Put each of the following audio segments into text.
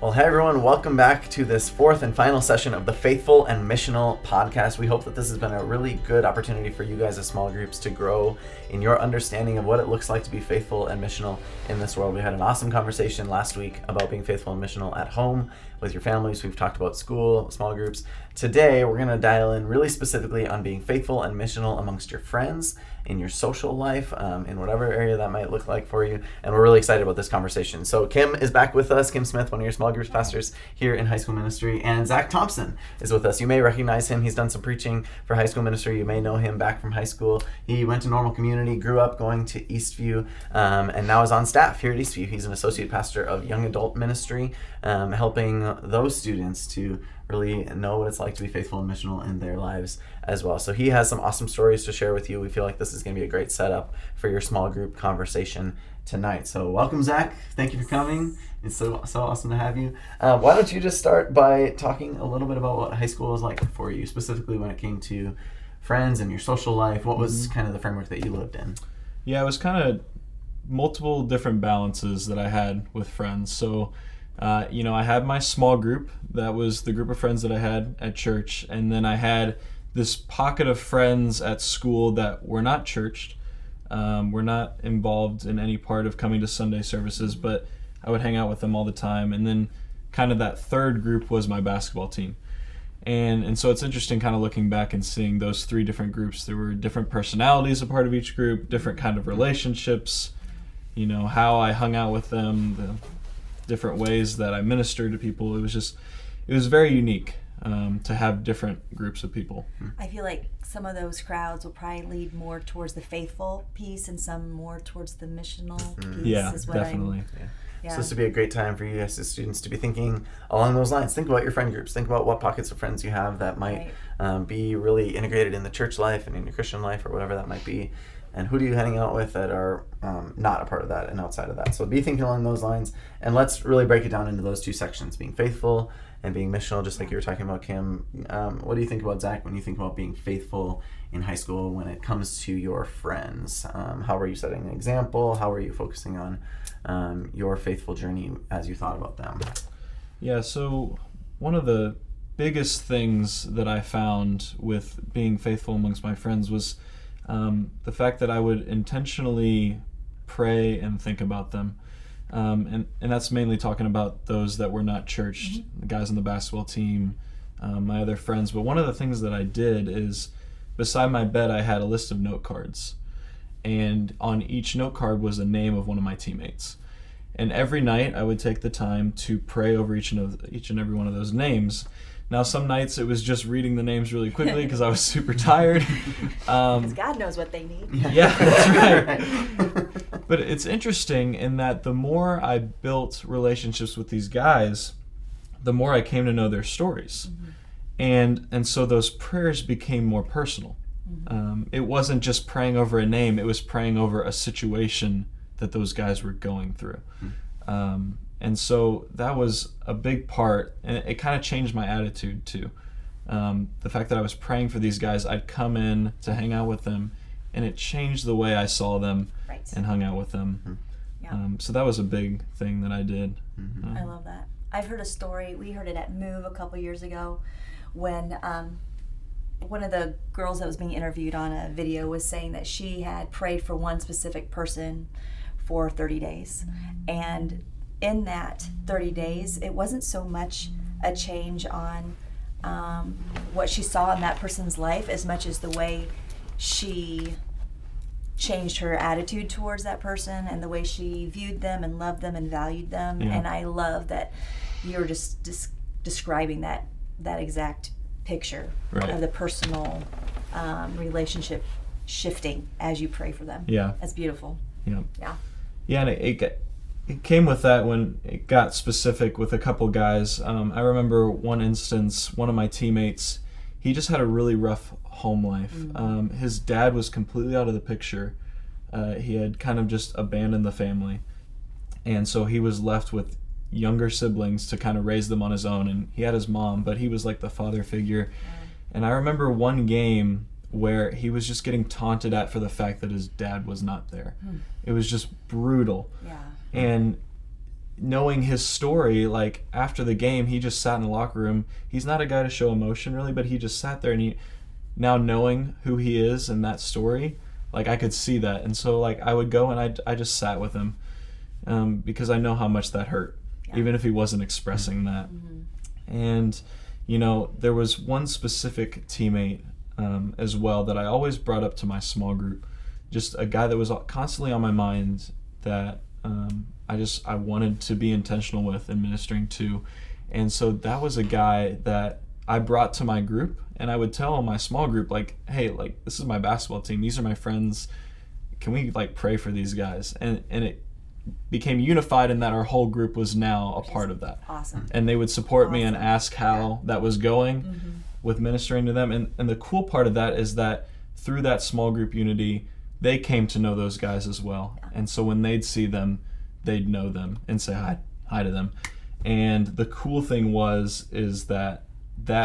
Well, hey everyone, welcome back to this fourth and final session of the Faithful and Missional podcast. We hope that this has been a really good opportunity for you guys as small groups to grow in your understanding of what it looks like to be faithful and missional in this world. We had an awesome conversation last week about being faithful and missional at home with your families. We've talked about school, small groups. Today, we're going to dial in really specifically on being faithful and missional amongst your friends, in your social life, in whatever area that might look like for you. And we're really excited about this conversation. So Kim is back with us. Kim Smith, one of your small groups pastors here in high school ministry. And Zack Thompson is with us. You may recognize him. He's done some preaching for high school ministry. You may know him back from high school. He went to Normal Community, grew up going to Eastview, and now is on staff here at Eastview. He's an associate pastor of young adult ministry, helping those students to really know what it's like to be faithful and missional in their lives as well. So he has some awesome stories to share with you. We feel like this is going to be a great setup for your small group conversation tonight. So welcome, Zack. Thank you for coming. It's so awesome to have you. Why don't you just start by talking a little bit about what high school was like for you, specifically when it came to friends and your social life. What was kind of the framework that you lived in? Yeah, it was kind of multiple different balances that I had with friends. So I had my small group. That was the group of friends that I had at church. And then I had this pocket of friends at school that were not churched. Were not involved in any part of coming to Sunday services, but I would hang out with them all the time. And then kind of that third group was my basketball team. And so it's interesting kind of looking back and seeing those three different groups. There were different personalities a part of each group, different kind of relationships, how I hung out with them, the different ways that I ministered to people. It was very unique to have different groups of people. I feel like some of those crowds will probably lead more towards the faithful piece and some more towards the missional piece. Yeah, is what definitely. So this would be a great time for you guys as students to be thinking along those lines. Think about your friend groups. Think about what pockets of friends you have that might be really integrated in the church life and in your Christian life or whatever that might be. And who do you hang out with that are not a part of that and outside of that? So be thinking along those lines. And let's really break it down into those two sections, being faithful and being missional, just like you were talking about, Kim. What do you think about, Zack, when you think about being faithful in high school when it comes to your friends? How were you setting an example? How were you focusing on your faithful journey as you thought about them? Yeah, so one of the biggest things that I found with being faithful amongst my friends was the fact that I would intentionally pray and think about them. And that's mainly talking about those that were not churched, the guys on the basketball team, my other friends. But one of the things that I did is, beside my bed, I had a list of note cards. And on each note card was the name of one of my teammates. And every night I would take the time to pray over each and every one of those names. Now, some nights it was just reading the names really quickly because I was super tired. Because God knows what they need. Yeah, that's right. But it's interesting in that the more I built relationships with these guys, the more I came to know their stories. And so those prayers became more personal. It wasn't just praying over a name, it was praying over a situation that those guys were going through. And so that was a big part, and it kind of changed my attitude too. The fact that I was praying for these guys, I'd come in to hang out with them, and it changed the way I saw them and hung out with them. So that was a big thing that I did. I love that. I've heard a story, we heard it at Move a couple years ago, when one of the girls that was being interviewed on a video was saying that she had prayed for one specific person for 30 days. And in that 30 days, it wasn't so much a change on what she saw in that person's life as much as the way she changed her attitude towards that person and the way she viewed them and loved them and valued them. And I love that you're just describing that exact picture of the personal relationship shifting as you pray for them. Yeah. That's beautiful. Yeah, and it came with that when it got specific with a couple guys. I remember one instance, one of my teammates, he just had a really rough home life. His dad was completely out of the picture. He had kind of just abandoned the family. And so he was left with younger siblings to kind of raise them on his own. And he had his mom, but he was like the father figure. And I remember one game where he was just getting taunted at for the fact that his dad was not there. It was just brutal. And knowing his story, like after the game, he just sat in the locker room. He's not a guy to show emotion really, but he just sat there, and now knowing who he is and that story, like I could see that. And so like I would go and I just sat with him because I know how much that hurt, even if he wasn't expressing that. And there was one specific teammate as well that I always brought up to my small group, just a guy that was constantly on my mind that I wanted to be intentional with and ministering to. And so that was a guy that I brought to my group, and I would tell my small group, like, hey, like, this is my basketball team. These are my friends. Can we, like, pray for these guys? And it became unified in that our whole group was now a part of that. Awesome. And they would support me and ask how that was going with ministering to them. And the cool part of that is that through that small group unity, they came to know those guys as well. And so when they'd see them, they'd know them and say hi to them. And the cool thing is that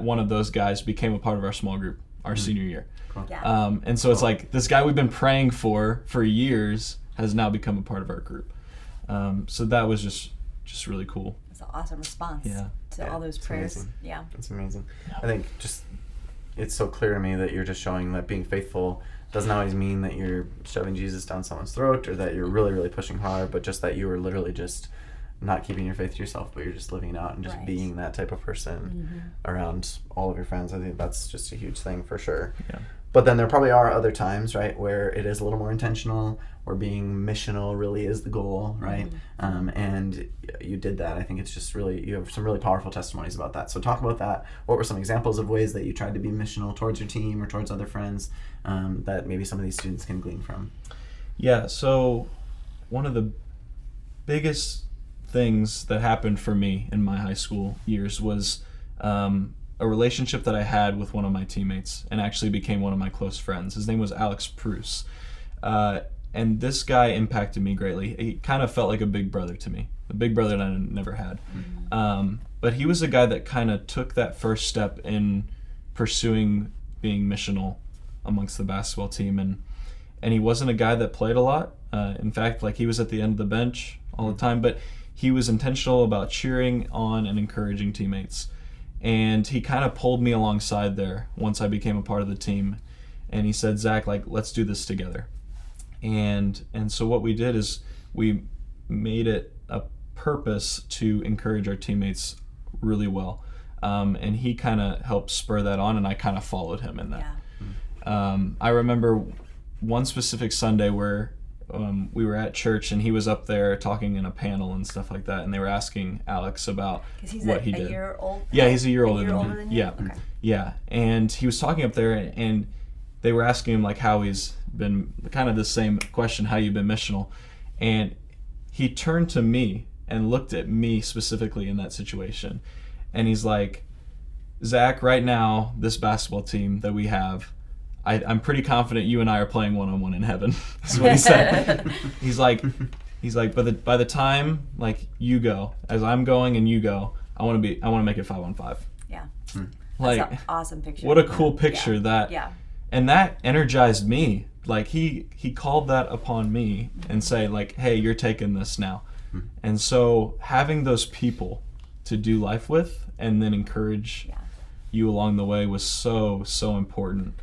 one of those guys became a part of our small group our senior year. Cool. Yeah. And so it's like this guy we've been praying for years has now become a part of our group. So that was just really cool. It's an awesome response to all those it's prayers. amazing. Yeah. It's amazing. I think it's so clear to me that you're just showing that being faithful doesn't always mean that you're shoving Jesus down someone's throat or that you're really, really pushing hard, but just that you are literally just not keeping your faith to yourself, but you're just living it out and just being that type of person around all of your friends. I think that's just a huge thing for sure. Yeah. But then there probably are other times, right, where it is a little more intentional, where being missional really is the goal, right? And you did that. I think it's just really, you have some really powerful testimonies about that. So talk about that. What were some examples of ways that you tried to be missional towards your team or towards other friends that maybe some of these students can glean from? Yeah, so one of the biggest things that happened for me in my high school years was a relationship that I had with one of my teammates and actually became one of my close friends. His name was Alex Prus. And this guy impacted me greatly. He kind of felt like a big brother to me, a big brother that I never had. But he was a guy that kind of took that first step in pursuing being missional amongst the basketball team. And he wasn't a guy that played a lot. In fact, like he was at the end of the bench all the time, but he was intentional about cheering on and encouraging teammates. And he kind of pulled me alongside there once I became a part of the team. And he said, Zach, like, let's do this together. And so what we did is we made it a purpose to encourage our teammates really well. And he kind of helped spur that on, and I kind of followed him in that. I remember one specific Sunday where we were at church and he was up there talking in a panel and stuff like that, and they were asking Alex about what he did. He's a year old? Yeah, he's a year older than me. Yeah. Okay. Yeah, and he was talking up there, and they were asking him like how he's been, kind of the same question, how you've been missional, and he turned to me and looked at me specifically in that situation, and he's like, Zach, right now this basketball team that we have, I'm pretty confident you and I are playing one-on-one in heaven. That's what he said. He's like, by the time like you go, as I'm going and you go, I want to make it 5-on-5. Yeah. Like, that's an awesome picture. What a cool picture that. Yeah. And that energized me. Like he called that upon me and say like, hey, you're taking this now. And so having those people to do life with and then encourage you along the way was so important.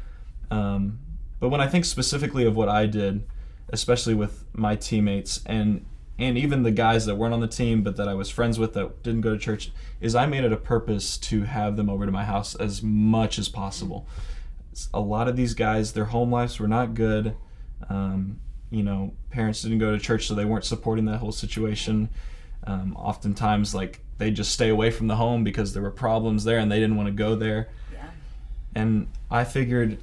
But when I think specifically of what I did, especially with my teammates and even the guys that weren't on the team but that I was friends with that didn't go to church, is I made it a purpose to have them over to my house as much as possible. A lot of these guys, their home lives were not good. Parents didn't go to church, so they weren't supporting that whole situation. Oftentimes, like, they just stay away from the home because there were problems there and they didn't want to go there. Yeah. And I figured,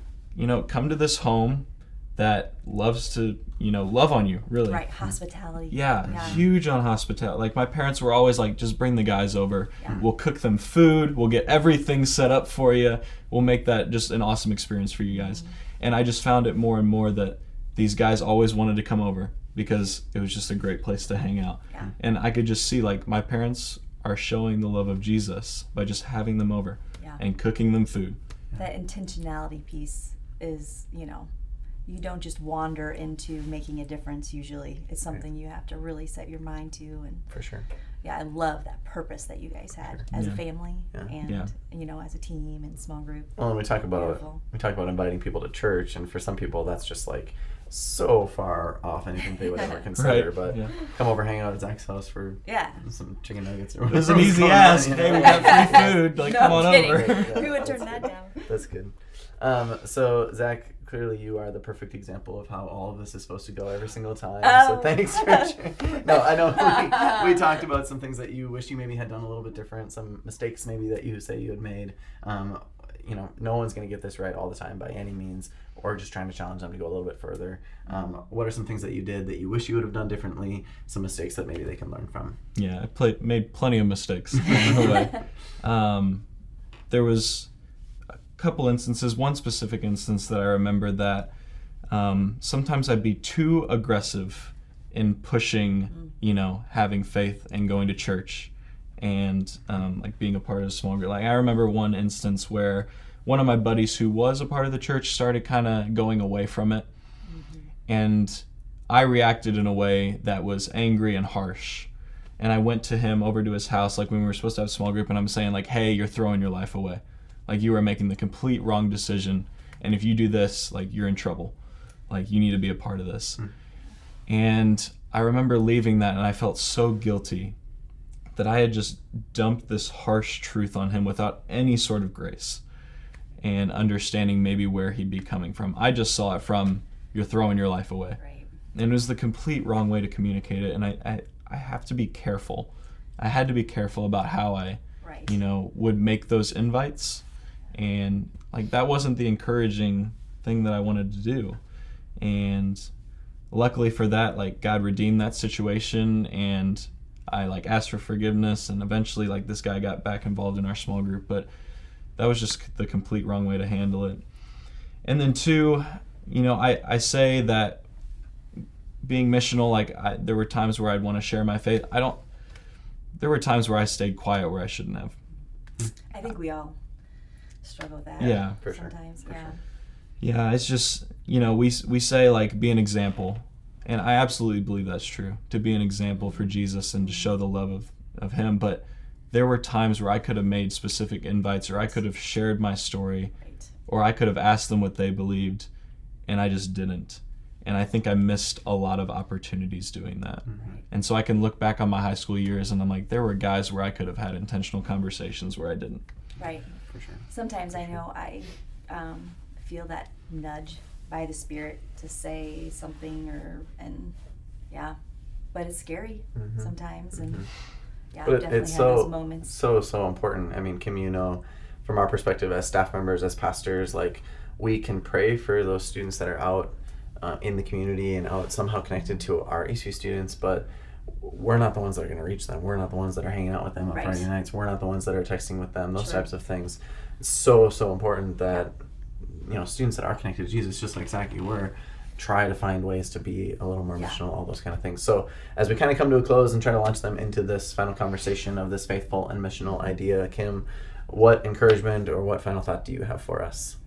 come to this home that loves to, love on you, really. Right, hospitality. Yeah, huge on hospitality. Like, my parents were always like, just bring the guys over. Yeah. We'll cook them food. We'll get everything set up for you. We'll make that just an awesome experience for you guys. And I just found it more and more that these guys always wanted to come over because it was just a great place to hang out. Yeah. And I could just see, like, my parents are showing the love of Jesus by just having them over and cooking them food. That intentionality piece is, you don't just wander into making a difference usually. It's something you have to really set your mind to. And for sure. I love that purpose that you guys had as a family and as a team and small group. Well, and we talk about inviting people to church, and for some people that's just like so far off anything they would ever consider. Right. But come over, hang out at Zack's house for some chicken nuggets or It whatever. was an easy ask. Hey, we got free food. Like, come on over. Who would turn that down? That's good. So Zack, clearly you are the perfect example of how all of this is supposed to go every single time. So thanks for sharing. No, I know we talked about some things that you wish you maybe had done a little bit different, some mistakes maybe that you say you had made. No one's going to get this right all the time by any means, or just trying to challenge them to go a little bit further. What are some things that you did that you wish you would have done differently, some mistakes that maybe they can learn from? Yeah, I made plenty of mistakes along the way. There was a couple instances, one specific instance that I remember that sometimes I'd be too aggressive in pushing, having faith and going to church and like being a part of a small group. Like I remember one instance where one of my buddies who was a part of the church started kind of going away from it. And I reacted in a way that was angry and harsh. And I went to him over to his house, like when we were supposed to have a small group, and I'm saying like, hey, you're throwing your life away. Like you are making the complete wrong decision. And if you do this, like you're in trouble. Like you need to be a part of this. And I remember leaving that and I felt so guilty that I had just dumped this harsh truth on him without any sort of grace and understanding maybe where he'd be coming from. I just saw it from, you're throwing your life away. Right. And it was the complete wrong way to communicate it. And I have to be careful. I had to be careful about how I, would make those invites. And like that wasn't the encouraging thing that I wanted to do. And luckily for that, like God redeemed that situation, and I like asked for forgiveness, and eventually like this guy got back involved in our small group, but that was just the complete wrong way to handle it. And then two, I say that being missional, like there were times where I'd want to share my faith. There were times where I stayed quiet where I shouldn't have. I think we all struggle with that. Yeah, for sure. Sometimes, Yeah, it's just, we say like be an example. And I absolutely believe that's true, to be an example for Jesus and to show the love of him. But there were times where I could have made specific invites, or I could have shared my story, or I could have asked them what they believed, and I just didn't. And I think I missed a lot of opportunities doing that. And so I can look back on my high school years and I'm like, there were guys where I could have had intentional conversations where I didn't. Right. For sure. Sometimes I know I feel that nudge by the Spirit to say something but it's scary sometimes, and but definitely it's have so those moments. so important. I mean, Kim, from our perspective as staff members, as pastors, like we can pray for those students that are out in the community and out somehow connected to our Eastview students, but we're not the ones that are going to reach them. We're not the ones that are hanging out with them on Friday nights. We're not the ones that are texting with them, those types of things. It's so important that students that are connected to Jesus, just like Zack, you were, try to find ways to be a little more missional, all those kind of things. So as we kind of come to a close and try to launch them into this final conversation of this faithful and missional idea, Kim, what encouragement or what final thought do you have for us?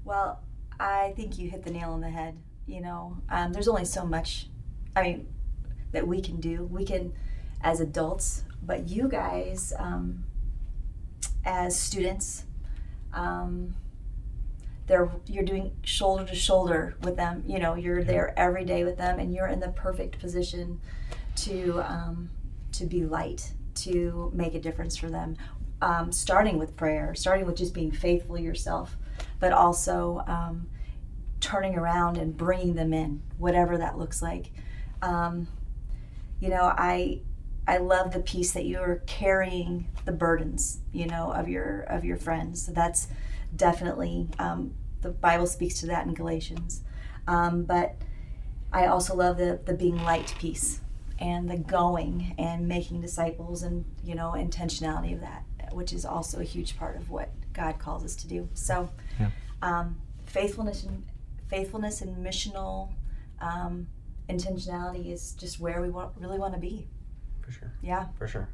Well, I think you hit the nail on the head. There's only so much, that we can do. We can, as adults, but you guys, as students, you're doing shoulder to shoulder with them. You're there every day with them, and you're in the perfect position to be light, to make a difference for them. Starting with prayer, starting with just being faithful yourself, but also turning around and bringing them in, whatever that looks like. I love the piece that you're carrying the burdens, of your friends. So that's definitely, the Bible speaks to that in Galatians. But I also love the being light piece and the going and making disciples and, intentionality of that, which is also a huge part of what God calls us to do. So faithfulness and missional intentionality is just where we really want to be. For sure. Yeah. For sure.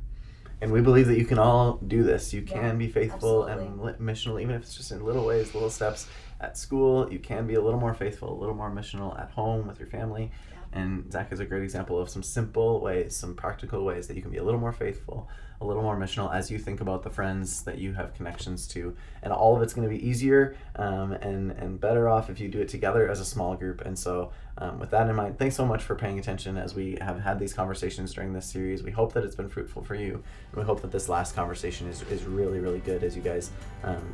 And we believe that you can all do this. You can be faithful absolutely. And missional, even if it's just in little ways, little steps. At school, you can be a little more faithful, a little more missional. At home with your family, And Zack is a great example of some simple ways, some practical ways that you can be a little more faithful, a little more missional as you think about the friends that you have connections to. And all of it's going to be easier and better off if you do it together as a small group. And so with that in mind, thanks so much for paying attention as we have had these conversations during this series. We hope that it's been fruitful for you. And we hope that this last conversation is really, really good as you guys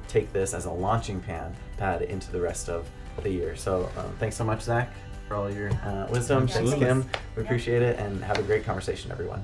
take this as a launching pad into the rest of the year. So thanks so much, Zack, for all your wisdom. Thanks, Absolutely. Kim. We appreciate it, and have a great conversation, everyone.